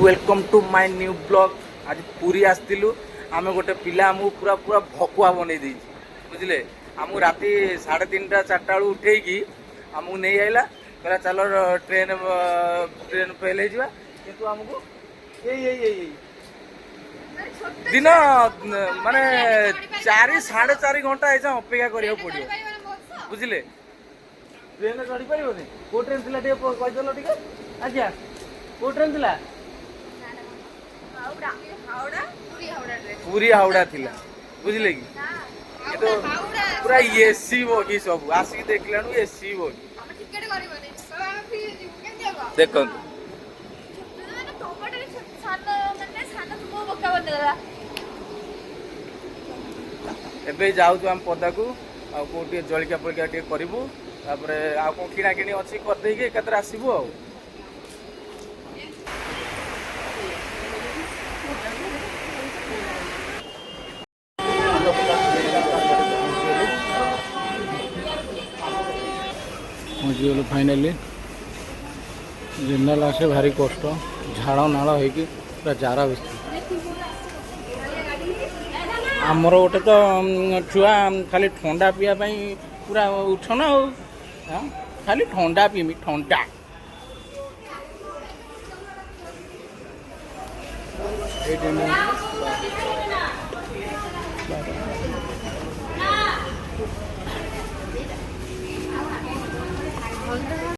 Welcome to my new blog. आज पूरी आसलु आम गोटे पिला आमको पूरा पूरा भकुआ बनई दे बुझे आमको राति 3:30 4टा बेलू उठेकी आमको नहीं आइला कहला चलो ट्रेन ट्रेन फेल हो किंतु आमको यही दिन माने 4 4.5 घंटा ऐसा अपेक्षा करिया पड़ो बुझे ट्रेन चढ़ी पारे कौ ट्रेन थी कहीदेल टे आज्ञा कौ ट्रेन थी पूरी हावड़ा थिला बुझले कि तो पूरा एसी बोगी सब आसिक देखला एसी बोगी देख एबे जाऊ आम पदा को आउटे जलिया फलिया टे करूँ तापर आउ किणा किणी अच्छी करदे एकात्र आसबू आ पहुँचीगलु फाइनाली जनरल आसे भारी कष्ट झाड़ नाड़ हो पूरा जार बस आमर गोटे तो छुआ खाली ठंडा पीवाई पूरा उठना हो खाली ठंडा पीमी ठंडा